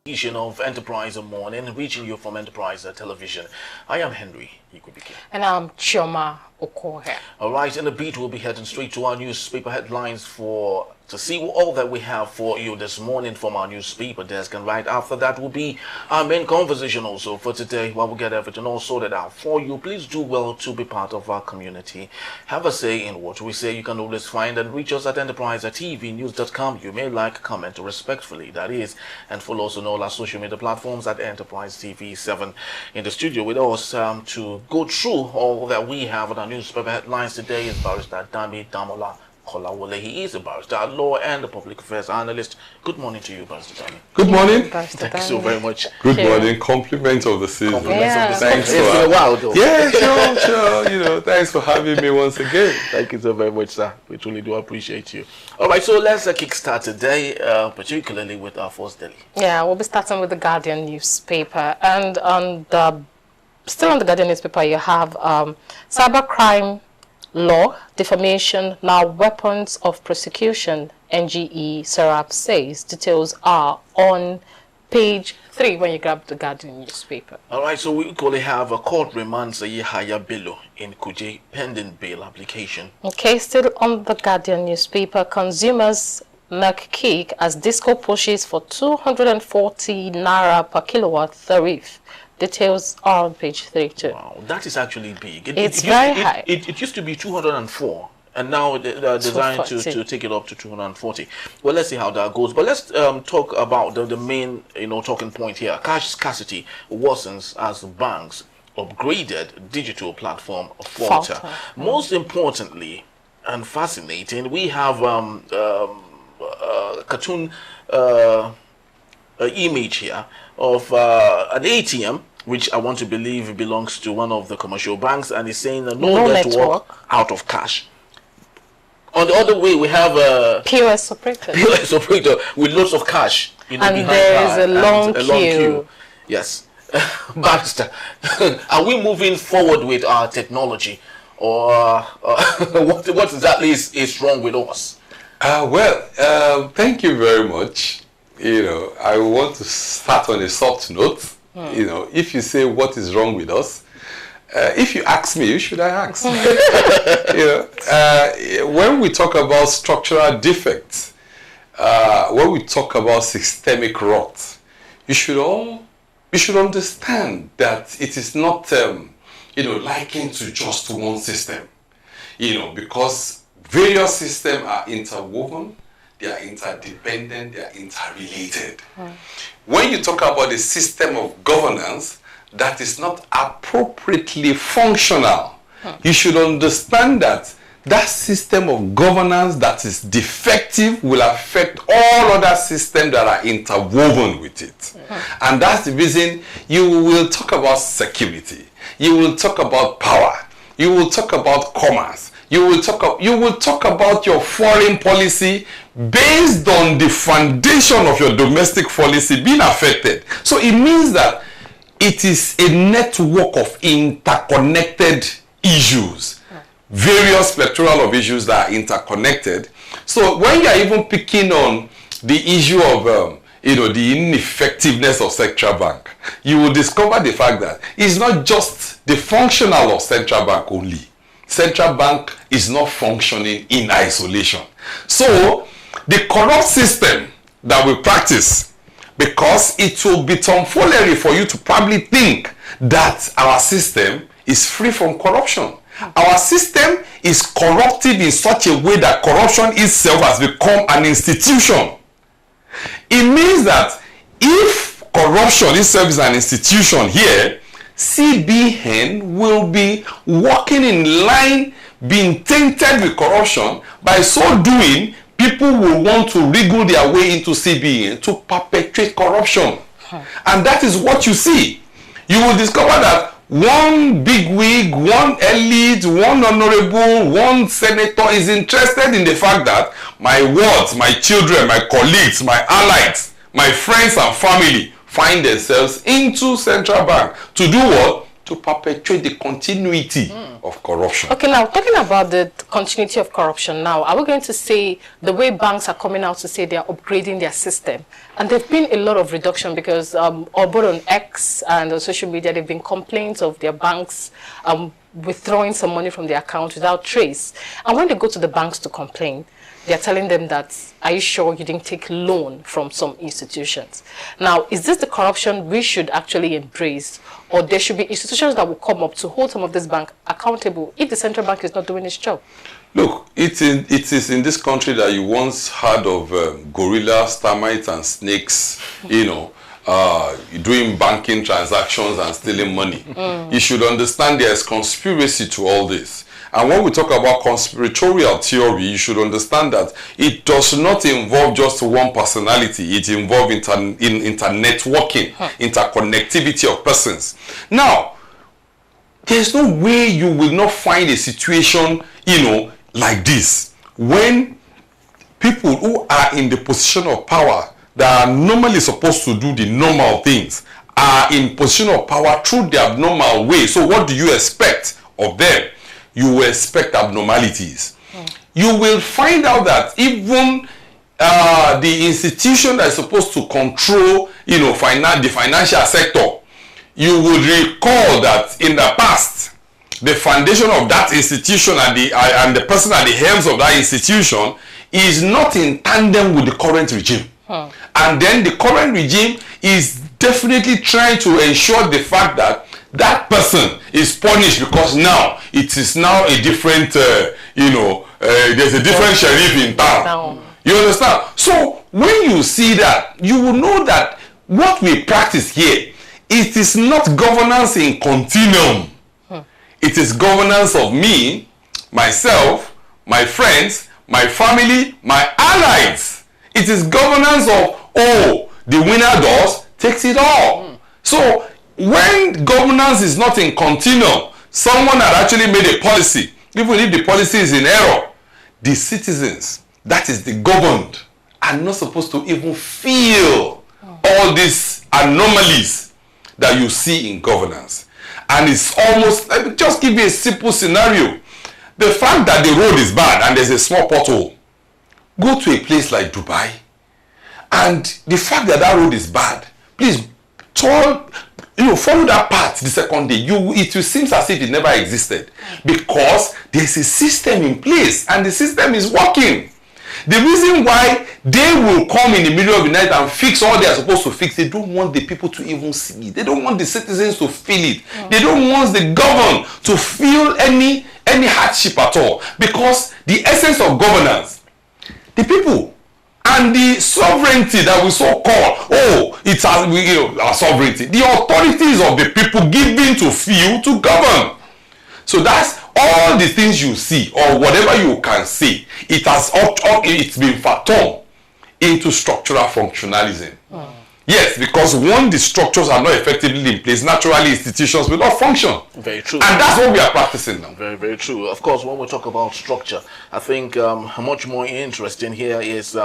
edition of Enterprise Morning, reaching you from Enterprise Television. I am Henry Ikubike. And I'm Chioma Okohe. All right, in a bit, we'll be heading straight to our newspaper headlines to see all that we have for you this morning from our newspaper desk. And right after that will be our main conversation also for today, while we get everything all sorted out for you. Please do well to be part of our community. Have a say in what we say. You can always find and reach us at enterprisetvnews.com. You may like, comment respectfully, that is, and follow us on all our social media platforms at Enterprise TV 7. In the studio with us to go through all that we have on our newspaper headlines today is Barrister Dami Damola Kolawole. He is a barrister at law and a public affairs analyst. Good morning to you, Barrister Dami. Good morning. Thank you so very much. Good morning. Compliment of the season. Compliments of the season. Thanks It's been a while though. Yeah, sure. You know, thanks for having me once again. Thank you so very much, sir. We truly do appreciate you. All right, so let's kickstart today, particularly with our first daily. Yeah, we'll be starting with the Guardian newspaper. And still on the Guardian newspaper, you have cybercrime law, defamation, now weapons of prosecution, NGE, Serap says. Details are on page 3 when you grab the Guardian newspaper. All right, so we equally have a court remands Yahaya Bello in Kuje pending bail application. Okay, still on the Guardian newspaper, consumers neck kick as Disco pushes for 240 naira per kilowatt tariff. Details are on page 3 too. Wow, that is actually big. It's very high. It used to be 204, and now they're designed to take it up to 240. Well, let's see how that goes. But let's talk about the main talking point here. Cash scarcity worsens as banks upgraded digital platform falter. Most importantly and fascinating, we have cartoon image here of an ATM, which I want to believe belongs to one of the commercial banks, and it's saying no network out of cash. On the other way, we have a POS operator with lots of cash, and there is a long queue. Yes. Baxter, are we moving forward with our technology, or what exactly is wrong with us? Thank you very much. I want to start on a soft note. If you say what is wrong with us, if you ask me, who should I ask? When we talk about structural defects, when we talk about systemic rot, you should understand that it is not likened to just one system. Because various systems are interwoven. They are interdependent, they are interrelated. When you talk about a system of governance that is not appropriately functional, you should understand that that system of governance that is defective will affect all other systems that are interwoven with it. And that's the reason you will talk about security, you will talk about power, you will talk about commerce, you will talk about your foreign policy based on the foundation of your domestic policy being affected. So it means that it is a network of interconnected issues, various plethora of issues that are interconnected. So when you are even picking on the issue of the ineffectiveness of central bank, you will discover the fact that it's not just the functional of central bank only. Central bank is not functioning in isolation. So the corrupt system that we practice, because it will be tomfoolery for you to probably think that our system is free from corruption. Our system is corrupted in such a way that corruption itself has become an institution. It means that if corruption itself is an institution here, CBN will be walking in line, being tainted with corruption. By so doing, people will want to wriggle their way into CBN to perpetuate corruption. And that is what you see. You will discover that one bigwig, one elite, one honorable, one senator is interested in the fact that my wards, my children, my colleagues, my allies, my friends and family find themselves into central bank to do what? to perpetuate the continuity of corruption. Okay, now talking about the continuity of corruption now, are we going to say the way banks are coming out to say they are upgrading their system? And there've been a lot of reduction because both on X and on social media, there've been complaints of their banks withdrawing some money from their account without trace. And when they go to the banks to complain, they're telling them that, are you sure you didn't take loan from some institutions? Now, is this the corruption we should actually embrace? Or there should be institutions that will come up to hold some of this bank accountable if the central bank is not doing its job? Look, it is in this country that you once heard of gorillas, termites, and snakes, you know, doing banking transactions and stealing money. You should understand there is conspiracy to all this. And when we talk about conspiratorial theory, you should understand that it does not involve just one personality. It involves internetworking, interconnectivity of persons. Now, there's no way you will not find a situation, you know, like this. When people who are in the position of power that are normally supposed to do the normal things are in position of power through the abnormal way. So what do you expect of them? You will expect abnormalities. You will find out that even the institution that is supposed to control, you know, the financial sector, you would recall that in the past, the foundation of that institution and the person at the helms of that institution is not in tandem with the current regime. And then the current regime is definitely trying to ensure the fact that that person is punished because now it is now a different, there's a different sheriff in town. You understand? So when you see that, you will know that what we practice here, it is not governance in continuum. It is governance of me, myself, my friends, my family, my allies. It is governance of, oh, the winner does, takes it all. So when governance is not in continuum, someone had actually made a policy, even if the policy is in error, the citizens, that is the governed, are not supposed to even feel all these anomalies that you see in governance. And it's almost, let me just give you a simple scenario. The fact that the road is bad and there's a small pothole, go to a place like Dubai, and the fact that that road is bad, please, follow that path the second day. It will seem as if it never existed because there's a system in place and the system is working. The reason why they will come in the middle of the night and fix all they are supposed to fix, they don't want the people to even see it. They don't want the citizens to feel it. They don't want the governed to feel any hardship at all, because the essence of governance, the people, and the sovereignty that we so call, it's our sovereignty, the authorities of the people given to few to govern. So that's all the things you see, or whatever you can see, it's been fathomed into structural functionalism. Yes, because when the structures are not effectively in place, naturally institutions will not function. Very true. And that's what we are practicing now. Very, very true. Of course, when we talk about structure, I think much more interesting here is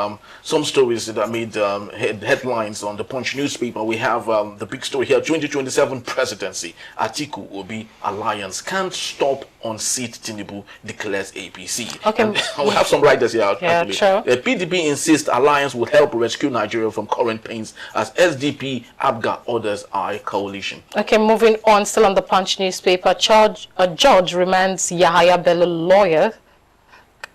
some stories that made headlines on the Punch newspaper. We have the big story here, 2027 presidency. Atiku Obi alliance can't stop on seat Tinubu, declares APC. Okay. And we have some writers here, actually. Sure. The PDP insists alliance will help rescue Nigeria from current pains as SDP, ABGA, others are a coalition. Okay, moving on, still on the Punch newspaper, a judge remands Yahaya Bello lawyer.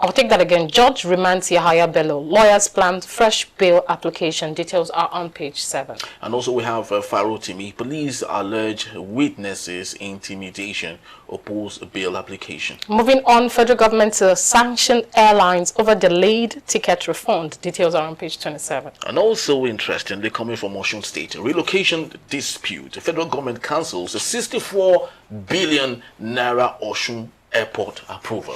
I'll take that again. Judge remands Yahaya Bello. Lawyers planned fresh bail application. Details are on page 7. And also we have Farotimi. Police allege witnesses intimidation, oppose bail application. Moving on, federal government to sanction airlines over delayed ticket refund. Details are on page 27. And also interestingly, coming from Osun State, relocation dispute. The federal government cancels a 64 billion naira Osun airport approval.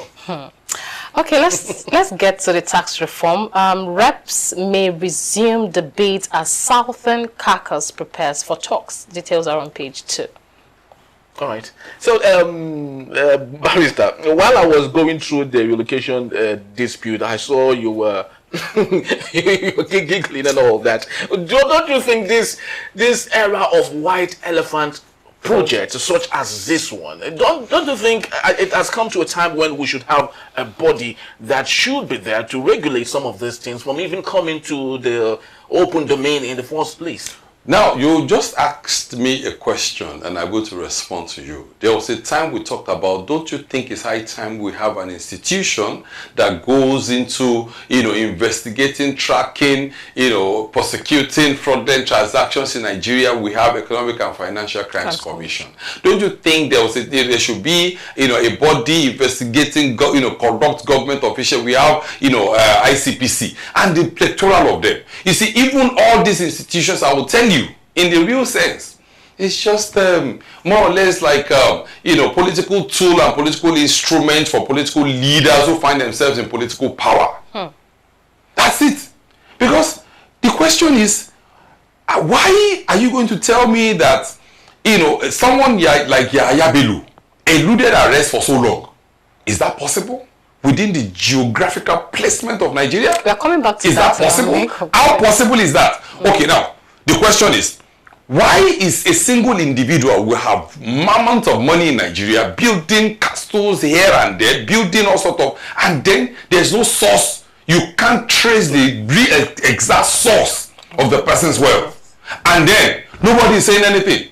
Okay, let's get to the tax reform. Reps may resume debate as Southern Caucus prepares for talks. Details are on page 2. All right. So, Barrister, while I was going through the relocation dispute, I saw you were you were giggling and all that. Don't you think this era of white elephant projects such as this one. Don't you think it has come to a time when we should have a body that should be there to regulate some of these things from even coming to the open domain in the first place? Now, you just asked me a question and I'm going to respond to you. There was a time we talked about, don't you think it's high time we have an institution that goes into, investigating, tracking, prosecuting fraudulent transactions in Nigeria? We have Economic and Financial Crimes Commission. Don't you think there should be, a body investigating, corrupt government officials? We have, ICPC and the plethora of them. You see, even all these institutions, I will tell you, in the real sense, it's just more or less like political tool and political instrument for political leaders who find themselves in political power. That's it. Because the question is, why are you going to tell me that someone like Yahya Bello eluded arrest for so long? Is that possible within the geographical placement of Nigeria? We are coming back to that. Is that possible? How possible is that? Okay, now the question is, why is a single individual who have mammoths of money in Nigeria building castles here and there, building all sort of, and then there's no source? You can't trace the exact source of the person's wealth, and then nobody is saying anything.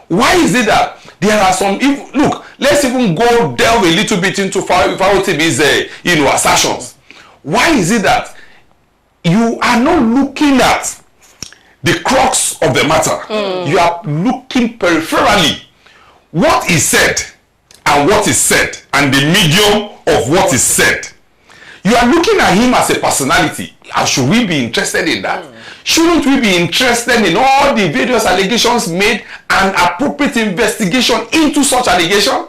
Why is it that there are some? Look, let's even go delve a little bit into Farotimi's assertions. Why is it that you are not looking at the crux of the matter? You are looking peripherally. What is said and what is said and the medium of what is said. You are looking at him as a personality. And should we be interested in that? Shouldn't we be interested in all the various allegations made and appropriate investigation into such allegation?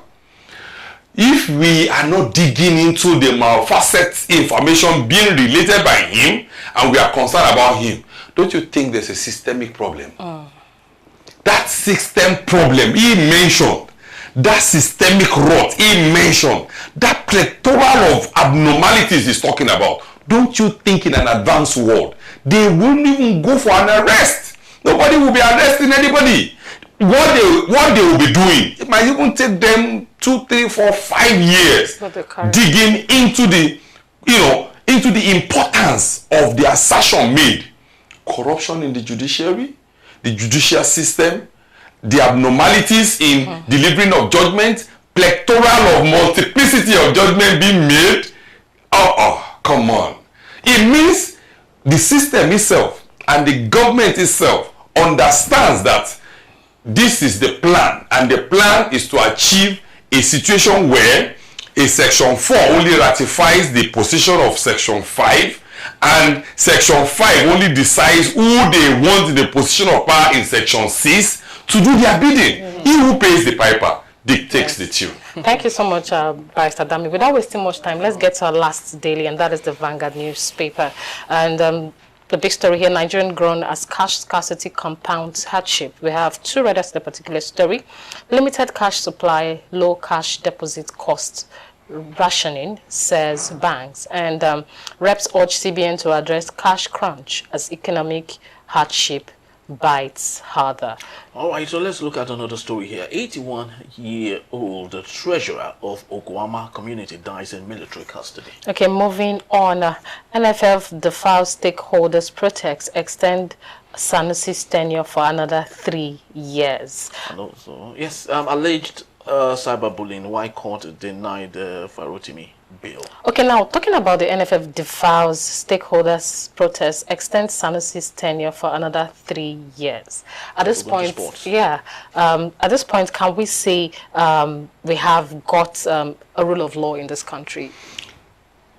If we are not digging into the multifaceted information being related by him and we are concerned about him, don't you think there's a systemic problem? That system problem he mentioned, that systemic rot he mentioned, that plethora of abnormalities he's talking about, don't you think in an advanced world they won't even go for an arrest? Nobody will be arresting anybody. What they will be doing, it might even take them 2, 3, 4, 5 years digging into the into the importance of the assertion made. Corruption in the judiciary, the judicial system, the abnormalities in delivering of judgment, plethora of multiplicity of judgment being made. Come on. It means the system itself and the government itself understands that this is the plan, and the plan is to achieve a situation where a Section 4 only ratifies the position of Section 5, and Section 5 only decides who they want in the position of power in Section 6 to do their bidding. He who pays the piper dictates the tune. Thank you so much, Barrister Dami. Without wasting much time, let's get to our last daily, and that is the Vanguard newspaper. And the big story here, Nigerian Groan as cash scarcity compounds hardship. We have two readers to the particular story. Limited cash supply, low cash deposit cost, rationing, says banks. And reps urge CBN to address cash crunch as economic hardship bites harder. All right, so let's look at another story here. 81-year-old treasurer of Okwama community dies in military custody. Okay, moving on. NFF defiles stakeholders' protest, extend Sanusi's tenure for another 3 years. And also, yes, alleged cyberbullying. Why court denied Farotimi bill? Okay, now talking about the NFF defiles stakeholders' protest, extends Sanusi's tenure for another 3 years. At this point, at this point, can we say we have got a rule of law in this country?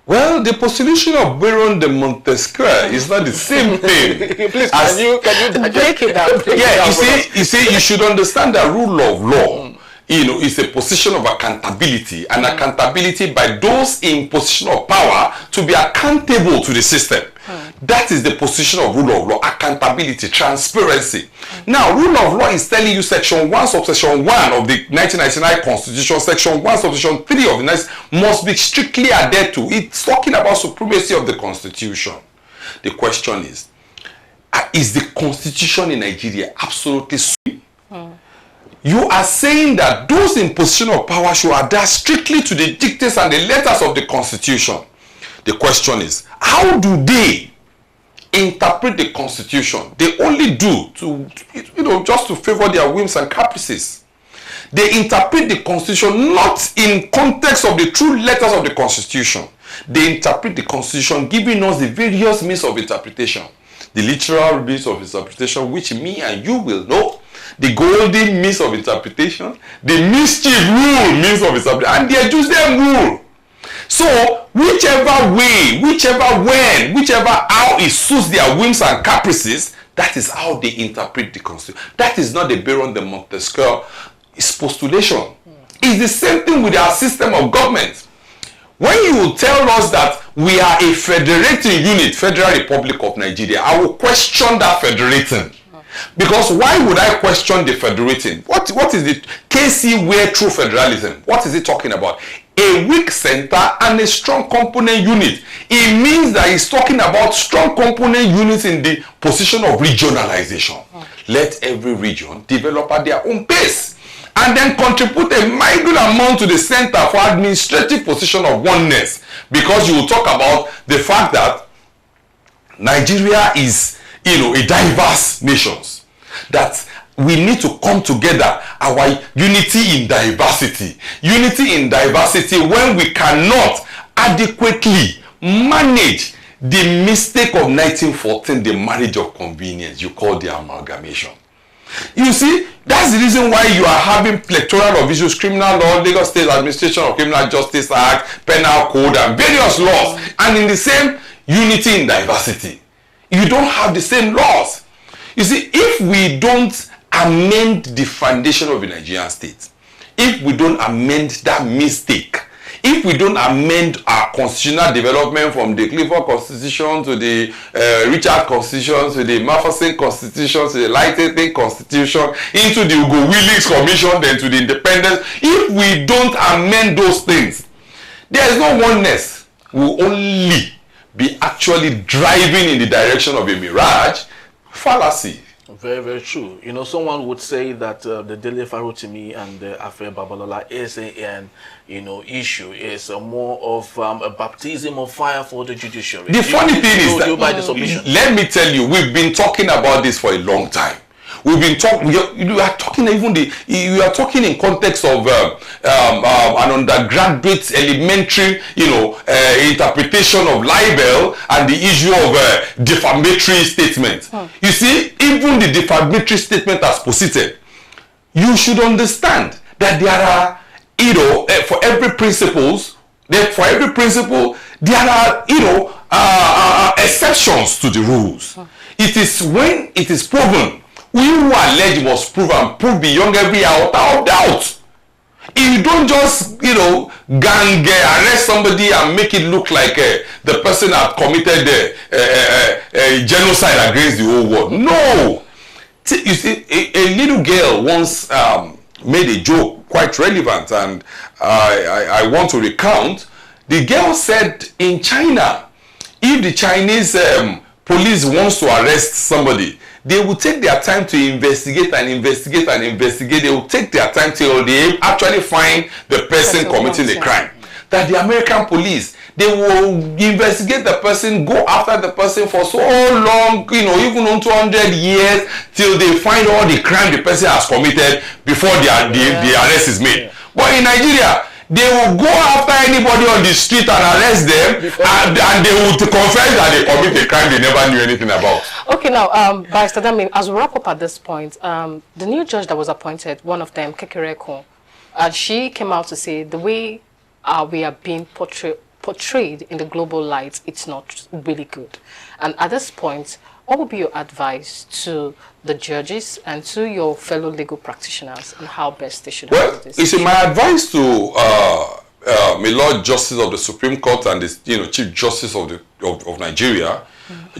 Well, the postulation of Baron de Montesquieu is not the same thing. Please, can you break it down? Yeah, you see, you should understand that rule of law, is a position of accountability, and accountability by those in position of power to be accountable to the system. That is the position of rule of law, accountability, transparency. Now, rule of law is telling you Section 1, subsection 1 of the 1999 Constitution, Section 1, subsection 3 of the 19 must be strictly adhered to. It's talking about supremacy of the Constitution. The question is the Constitution in Nigeria absolutely sweet? you are saying that those in position of power should adhere strictly to the dictates and the letters of the Constitution. The question is, how do they interpret the Constitution? They only do to, just to favor their whims and caprices. They interpret the Constitution not in context of the true letters of the Constitution. They interpret the Constitution giving us the various means of interpretation. The literal means of interpretation, which me and you will know. The golden means of interpretation. The mischief rule means of interpretation. And the adjusted rule. So, whichever way, whichever when, whichever how it suits their whims and caprices, that is how they interpret the Constitution. That is not the Baron de Montesquieu postulation. It's the same thing with our system of government. When you tell us that we are a federating unit, Federal Republic of Nigeria, I will question that federating. Because why would I question the federating? What is the KC where true federalism? What is it talking about? A weak center and a strong component unit. It means that it's talking about strong component units in the position of regionalization. Let every region develop at their own pace. And then contribute a minute amount to the center for administrative position of oneness. Because you will talk about the fact that Nigeria is, a diverse nation. That we need to come together, our unity in diversity. Unity in diversity when we cannot adequately manage the mistake of 1914, the marriage of convenience, you call the amalgamation. You see, that's the reason why you are having plethora of issues, criminal law, Lagos State Administration of Criminal Justice Act, Penal Code, and various laws, and in the same unity in diversity. You don't have the same laws. You see, if we don't amend the foundation of the Nigerian state, if we don't amend that mistake, if we don't amend our constitutional development from the Clifford Constitution to the Richard Constitution to the Matheson Constitution to the Lighting Constitution into the Ugo Willings Commission, then to the independence, if we don't amend those things, there is no oneness. We will only be actually driving in the direction of a mirage fallacy. Very, very true. Someone would say that the Dele Farotimi and the Afe Babalola is an issue. Is more of a baptism of fire for the judiciary. The funny thing is that, let me tell you, we've been talking about this for a long time. We've been talking. You are talking in context of an undergraduate elementary, interpretation of libel and the issue of defamatory statement. You see, even the defamatory statement as posited, you should understand that there are, for every principle, there are, exceptions to the rules. It is when it is proven. We who are alleged must prove and prove beyond every iota of doubt. If you don't just, gang arrest somebody and make it look like the person had committed a genocide against the whole world. No! You see, a little girl once made a joke quite relevant, and I want to recount. The girl said in China, if the Chinese police wants to arrest somebody, they will take their time to investigate and investigate and investigate. They will take their time till they actually find the person committing the crime. That the American police, they will investigate the person, go after the person for so long, even on 200 years, till they find all the crime the person has committed before the arrest is made. But in Nigeria, they will go after anybody on the street and arrest them, and they will confess that they commit a crime they never knew anything about. Okay, now, Barrister Dami, as we wrap up at this point, the new judge that was appointed, one of them, Kekereekun, she came out to say the way we are being portrayed in the global light, it's not really good. And at this point, what would be your advice to the judges and to your fellow legal practitioners on how best they should handle this? You see, my advice to my Lord Justice of the Supreme Court and the Chief Justice of Nigeria,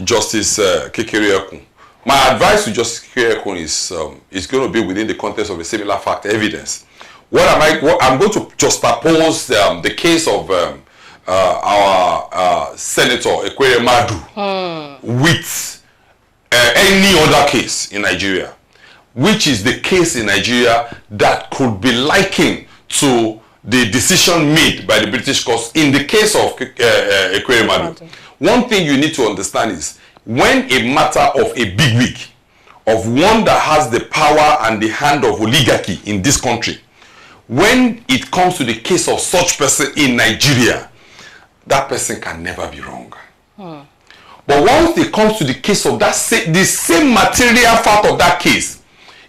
Justice Kekereekun. My advice to Justice Kekereekun is going to be within the context of a similar fact evidence. I'm going to juxtapose the case of our Senator Ekweremadu with any other case in Nigeria. which is the case in Nigeria that could be likened to the decision made by the British courts in the case of Ekweremadu. One thing you need to understand is when a matter of a bigwig, of one that has the power and the hand of oligarchy in this country, when it comes to the case of such person in Nigeria, that person can never be wrong. But once it comes to the case of that the same material fact of that case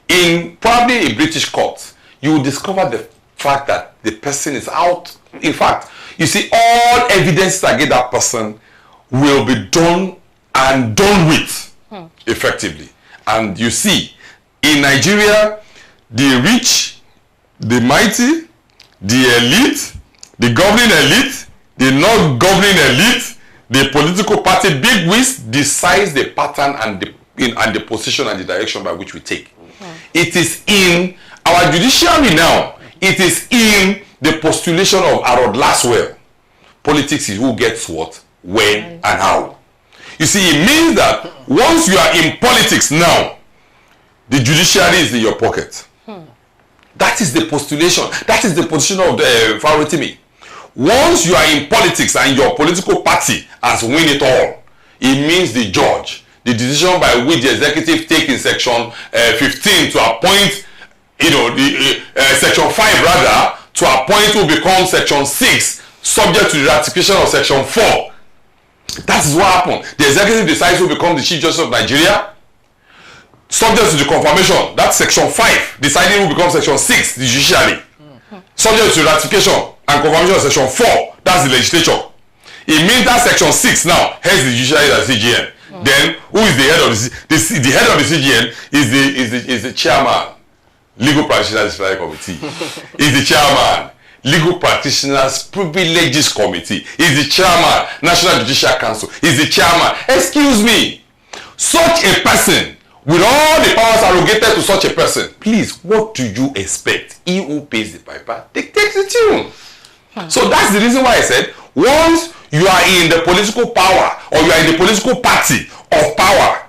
in probably a British court, you will discover the fact that the person is out. In fact, you see, all evidence against that person will be done and done with effectively. And you see, in Nigeria, the rich, the mighty, the elite, the governing elite, the not governing elite, the political party bigwigs decides the pattern and the position and the direction by which we take. It is in our judiciary now. It is in the postulation of Harold Laswell. Politics is who gets what, when, and how. You see, it means that once you are in politics now, the judiciary is in your pocket. That is the postulation. That is the position of the Farotimi. Once you are in politics and your political party has win it all, it means the judge, the decision by which the executive take in section 15 to appoint, section 5 rather, to appoint who becomes section 6, subject to the ratification of section 4. That is what happened. The executive decides who becomes the Chief Justice of Nigeria, subject to the confirmation. That's section 5, deciding who becomes section 6, the judiciary. Subject to ratification and confirmation of section 4, that's the legislature. It means that section 6 now heads the judiciary as CGN. Then who is the head of the head of the CGN is the chairman, legal practitioners committee. Is the chairman, legal practitioners privileges committee. Is the chairman, National Judicial Council. Is the chairman. Excuse me, such a person with all the powers arrogated to such a person, please, what do you expect? He who pays the piper takes the tune. So that's the reason why I said, once you are in the political power or you are in the political party of power,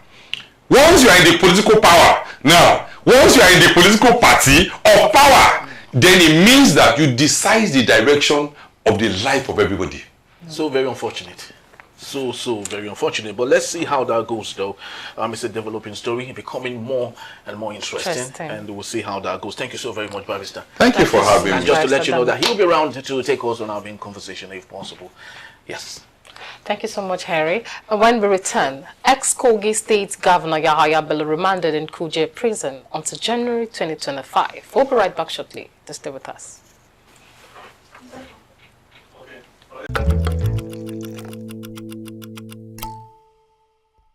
once you are in the political power, now, once you are in the political party of power, then it means that you decide the direction of the life of everybody. So very unfortunate. So very unfortunate. But let's see how that goes, though. It's a developing story, becoming more and more interesting. And we'll see how that goes. Thank you so very much, Barrister. Thank you for having me. And just to let you know that he'll be around to take us on our main conversation if possible. Yes. Thank you so much, Harry. When we return, ex-Kogi State Governor Yahaya Bello remanded in Kuje prison until January 2025. We'll be right back shortly. Just stay with us.